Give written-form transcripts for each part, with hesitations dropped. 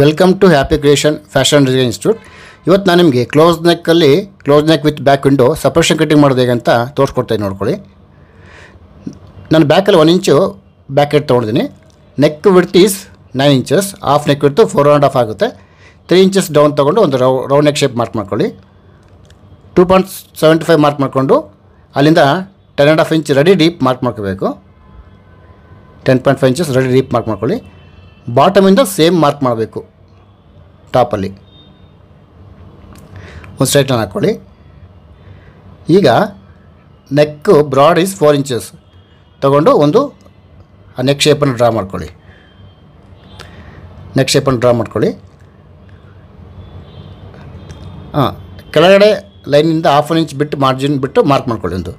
Welcome to happy creation fashion design institute. ಇವತ್ತು ನಾನು ನಿಮಗೆ close neck with back window separation cutting ಮಾಡೋದು ಹೇಗೆ ಅಂತ ತೋರಿಸ್ಕೊಡ್ತೀನಿ ನೋಡ್ಕೊಳ್ಳಿ. ನಾನು ಬ್ಯಾಕಲ್ಲಿ 1 ಇಂಚು ಬ್ಯಾಕ್ ಹೆಡ್ ತೊಗೊಂಡಿದ್ದೀನಿ. Neck width is 9 inches, half neck width 4.5 ಆಗುತ್ತೆ. 3 ಇಂಚಸ್ ಡೌನ್ ತೊಗೊಂಡು ಒಂದು ರೌಂಡ್ ನೆಕ್ ಶೇಪ್ ಮಾರ್ಕ್ ಮಾಡ್ಕೊಳ್ಳಿ. 2.75 ಮಾರ್ಕ್ ಮಾಡಿಕೊಂಡು ಅಲ್ಲಿಂದ 10.5 ಇಂಚ್ ರೆಡಿ ಡೀಪ್ ಮಾರ್ಕ್ ಮಾಡ್ಕೋಬೇಕು. 10.5 ಇಂಚಸ್ ರೆಡಿ ಡೀಪ್ ಮಾರ್ಕ್ ಮಾಡ್ಕೊಳ್ಳಿ. ಬಾಟಮಿಂದ ಸೇಮ್ ಮಾರ್ಕ್ ಮಾಡಬೇಕು. ಟಾಪಲ್ಲಿ ಒಂದು ಸ್ಟ್ರೈಟ್ ಲೈನ್ ಹಾಕ್ಕೊಳ್ಳಿ. ಈಗ ನೆಕ್ಕು ಬ್ರಾಡ್ ಈಸ್ 4 ಇಂಚಸ್ ತೊಗೊಂಡು ಒಂದು ನೆಕ್ ಶೇಪನ್ನು ಡ್ರಾ ಮಾಡ್ಕೊಳ್ಳಿ. ನೆಕ್ ಶೇಪನ್ನು ಡ್ರಾ ಮಾಡ್ಕೊಳ್ಳಿ. ಕೆಳಗಡೆ ಲೈನಿಂದ 1/2 ಇಂಚ್ ಬಿಟ್ಟು ಮಾರ್ಜಿನ್ ಬಿಟ್ಟು ಮಾರ್ಕ್ ಮಾಡ್ಕೊಳ್ಳಿ. ಒಂದು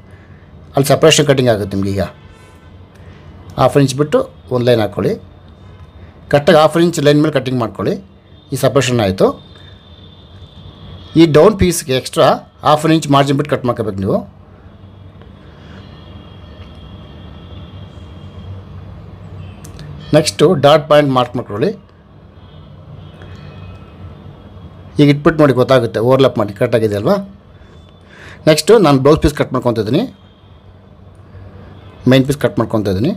ಅಲ್ಲಿ ಸಪ್ರೇಷನ್ ಕಟ್ಟಿಂಗ್ ಆಗುತ್ತೆ ನಿಮಗೆ. ಈಗ 1/2 ಇಂಚ್ ಬಿಟ್ಟು ಒಂದು ಲೈನ್ ಹಾಕ್ಕೊಳ್ಳಿ. ಕರೆಕ್ಟಾಗಿ 1/2 ಇಂಚ್ ಲೈನ್ ಮೇಲೆ ಕಟ್ಟಿಂಗ್ ಮಾಡ್ಕೊಳ್ಳಿ. ಈ ಸಪ್ರೇಷನ್ ಆಯಿತು. ಈ ಡೌನ್ ಪೀಸ್ಗೆ ಎಕ್ಸ್ಟ್ರಾ 1/2 ಇಂಚ್ ಮಾರ್ಜಿನ್ ಬಿಟ್ಟು ಕಟ್ ಮಾಡ್ಕೋಬೇಕು ನೀವು. ನೆಕ್ಸ್ಟು ಡಾಟ್ ಪಾಯಿಂಟ್ ಮಾರ್ಕ್ ಮಾಡ್ಕೊಳ್ಳಿ. ಈಗ ಇಟ್ಬಿಟ್ಟು ನೋಡಿ ಗೊತ್ತಾಗುತ್ತೆ, ಓವರ್ಲ್ಯಾಪ್ ಮಾಡಿ ಕರೆಕ್ಟಾಗಿದೆ ಅಲ್ವಾ. ನೆಕ್ಸ್ಟು ನಾನು ಬ್ಲೌಸ್ ಪೀಸ್ ಕಟ್ ಮಾಡ್ಕೊತ ಇದ್ದೀನಿ. ಮೈನ್ ಪೀಸ್ ಕಟ್ ಮಾಡ್ಕೊತ ಇದ್ದೀನಿ.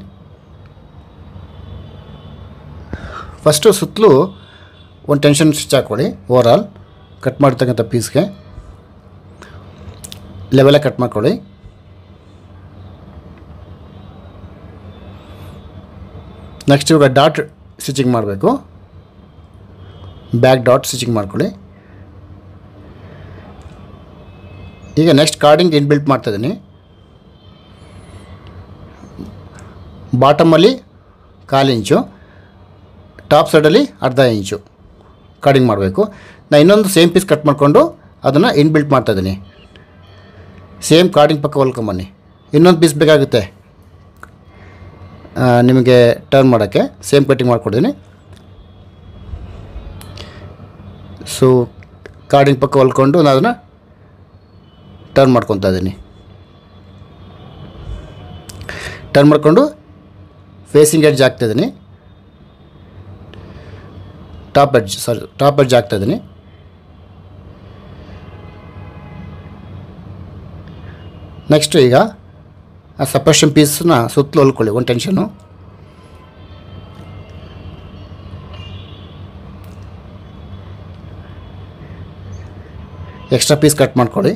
ಫಸ್ಟು ಸುತ್ತಲೂ ಒಂದು ಟೆನ್ಷನ್ ಸ್ಟಿಚ್ ಹಾಕ್ಕೊಳ್ಳಿ. ಓವರಾಲ್ ಕಟ್ ಮಾಡ್ತಕ್ಕಂಥ ಪೀಸ್ಗೆ ಲೆವೆಲಾಗಿ ಕಟ್ ಮಾಡ್ಕೊಳ್ಳಿ. ನೆಕ್ಸ್ಟ್ ಇವಾಗ ಡಾಟ್ ಸ್ಟಿಚಿಂಗ್ ಮಾಡಬೇಕು. ಬ್ಯಾಕ್ ಡಾಟ್ ಸ್ಟಿಚಿಂಗ್ ಮಾಡ್ಕೊಳ್ಳಿ. ಈಗ ನೆಕ್ಸ್ಟ್ ಕಾರ್ಡಿಂಗ್ ಇನ್ಬಿಲ್ಟ್ ಮಾಡ್ತಾಯಿದ್ದೀನಿ. ಬಾಟಮಲ್ಲಿ 1/4 ಇಂಚು, ಟಾಪ್ ಸೈಡಲ್ಲಿ 1/2 ಇಂಚು ಕಾರ್ಡಿಂಗ್ ಮಾಡಬೇಕು. ನಾನು ಇನ್ನೊಂದು ಸೇಮ್ ಪೀಸ್ ಕಟ್ ಮಾಡಿಕೊಂಡು ಅದನ್ನು ಇನ್ಬಿಲ್ಟ್ ಮಾಡ್ತಾಯಿದ್ದೀನಿ. ಸೇಮ್ ಕಾರ್ಡಿಂಗ್ ಪಕ್ಕ ಹೊಲ್ಕೊಂಬನ್ನಿ. ಇನ್ನೊಂದು ಪೀಸ್ ಬೇಕಾಗುತ್ತೆ ನಿಮಗೆ ಟರ್ನ್ ಮಾಡೋಕ್ಕೆ. ಸೇಮ್ ಕಟ್ಟಿಂಗ್ ಮಾಡ್ಕೊಡ್ತೀನಿ. ಸೊ ಕಾರ್ಡಿಂಗ್ ಪಕ್ಕ ಹೊಲ್ಕೊಂಡು ನಾನು ಅದನ್ನು ಟರ್ನ್ ಮಾಡ್ಕೊತಾ ಇದ್ದೀನಿ. ಟರ್ನ್ ಮಾಡಿಕೊಂಡು ಫೇಸಿಂಗ್ ಎಡ್ಜ್ ಹಾಕ್ತಾಯಿದ್ದೀನಿ. ಟಾಪ್ ಎಡ್ಜ್ ಹಾಕ್ತಾಯಿದ್ದೀನಿ. ನೆಕ್ಸ್ಟು ಈಗ ಆ ಸಪ್ರೇಷನ್ ಪೀಸನ್ನ ಸುತ್ತಲೂ ಹೊಲ್ಕೊಳ್ಳಿ. ಒಂದು ಟೆನ್ಷನು. ಎಕ್ಸ್ಟ್ರಾ ಪೀಸ್ ಕಟ್ ಮಾಡ್ಕೊಳ್ಳಿ.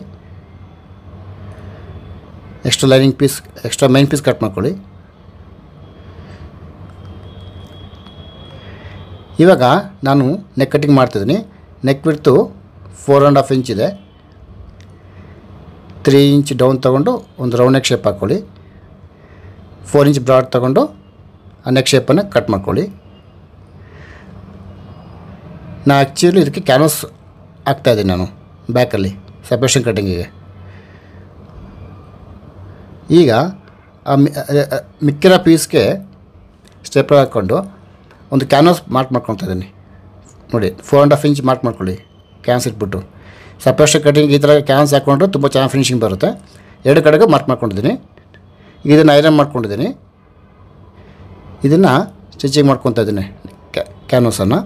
ಎಕ್ಸ್ಟ್ರಾ ಮೈನ್ ಪೀಸ್ ಕಟ್ ಮಾಡ್ಕೊಳ್ಳಿ. ಇವಾಗ ನಾನು ನೆಕ್ ಕಟ್ಟಿಂಗ್ ಮಾಡ್ತಿದ್ದೀನಿ. ನೆಕ್ ವಿಡ್ತು 4.5 ಇಂಚ್ ಇದೆ. 3 ಇಂಚ್ ಡೌನ್ ತೊಗೊಂಡು ಒಂದು ರೌಂಡ್ ನೆಕ್ ಶೇಪ್ ಹಾಕ್ಕೊಳ್ಳಿ. 4 ಇಂಚ್ ಬ್ರಾಡ್ ತೊಗೊಂಡು ಆ ನೆಕ್ ಶೇಪನ್ನು ಕಟ್ ಮಾಡ್ಕೊಳ್ಳಿ. ನಾನು ಆ್ಯಕ್ಚುಲಿ ಇದಕ್ಕೆ ಕ್ಯಾನ್ವಾಸ್ ಹಾಕ್ತಾಯಿದ್ದೀನಿ ನಾನು ಬ್ಯಾಕಲ್ಲಿ ಸಪ್ರೇಷನ್ ಕಟ್ಟಿಂಗಿಗೆ. ಈಗ ಮಿಕ್ಕಿರೋ ಪೀಸ್ಗೆ ಸ್ಟೆಪ್ಲರ್ ಹಾಕ್ಕೊಂಡು ಒಂದು ಕ್ಯಾನ್ವಾಸ್ ಮಾರ್ಕ್ ಮಾಡ್ಕೊತಾ ಇದ್ದೀನಿ. ನೋಡಿ 4.5 ಇಂಚ್ ಮಾರ್ಕ್ ಮಾಡ್ಕೊಳ್ಳಿ. ಕ್ಯಾನ್ಸ್ ಇಟ್ಬಿಟ್ಟು ಸಪ್ರೇಷನ್ ಕಟ್ಟಿಂಗ್ ಈ ಥರ ಕ್ಯಾನ್ಸ್ ಹಾಕ್ಕೊಂಡ್ರೆ ತುಂಬ ಚೆನ್ನಾಗಿ ಫಿನಿಶಿಂಗ್ ಬರುತ್ತೆ. 2 ಕಡೆಗೆ ಮಾರ್ಕ್ ಮಾಡ್ಕೊಂಡಿದ್ದೀನಿ. ಇದನ್ನು ಐರನ್ ಮಾಡ್ಕೊಂಡಿದ್ದೀನಿ. ಇದನ್ನು ಸ್ಟಿಚಿಂಗ್ ಮಾಡ್ಕೊತಾ ಇದ್ದೀನಿ ಕ್ಯಾನ್ವಾಸನ್ನು.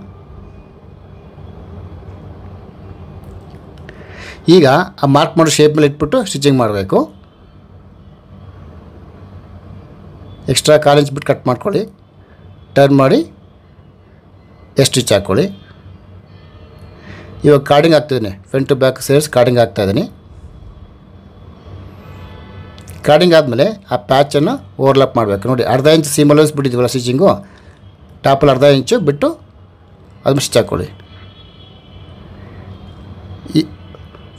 ಈಗ ಆ ಮಾರ್ಕ್ ಮಾಡೋ ಶೇಪ್ ಮೇಲೆ ಇಟ್ಬಿಟ್ಟು ಸ್ಟಿಚಿಂಗ್ ಮಾಡಬೇಕು. ಎಕ್ಸ್ಟ್ರಾ 1/4 ಇಂಚ್ ಬಿಟ್ಟು ಕಟ್ ಮಾಡ್ಕೊಳ್ಳಿ. ಟರ್ನ್ ಮಾಡಿ ಸ್ಟಿಚ್ ಹಾಕ್ಕೊಳ್ಳಿ. ಇವಾಗ ಕಾರ್ಡಿಂಗ್ ಹಾಕ್ತಿದ್ದೀನಿ. ಫ್ರಂಟ್ ಟು ಬ್ಯಾಕ್ ಸೇರಿಸಿ ಕಾರ್ಡಿಂಗ್ ಹಾಕ್ತಾಯಿದ್ದೀನಿ. ಕಾರ್ಡಿಂಗ್ ಆದಮೇಲೆ ಆ ಪ್ಯಾಚನ್ನು ಓವರ್ಲ್ಯಾಪ್ ಮಾಡಬೇಕು. ನೋಡಿ 1/2 ಇಂಚ್ ಸೀಮಲ್ಲಿ ಬಿಟ್ಟಿದ್ದೀವಲ್ಲ ಸ್ಟಿಚಿಂಗು, ಟಾಪಲ್ಲಿ 1/2 ಇಂಚು ಬಿಟ್ಟು ಅದನ್ನು ಸ್ಟಿಚ್ ಹಾಕ್ಕೊಳ್ಳಿ.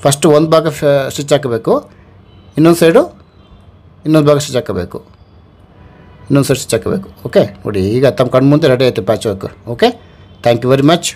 ಫಸ್ಟು ಒಂದು ಭಾಗ ಸ್ಟಿಚ್ ಹಾಕಬೇಕು. ಇನ್ನೊಂದು ಭಾಗ ಸ್ಟಿಚ್ ಹಾಕಬೇಕು. ಇನ್ನೊಂದು ಸೈಡ್ ಸ್ಟಿಚ್ ಹಾಕಬೇಕು. ಓಕೆ, ನೋಡಿ ಈಗ ತಮ್ಮ ಕಣ್ಣು ಮುಂದೆ ರೆಡಿ ಆಯಿತು patch work. Okay, thank you very much.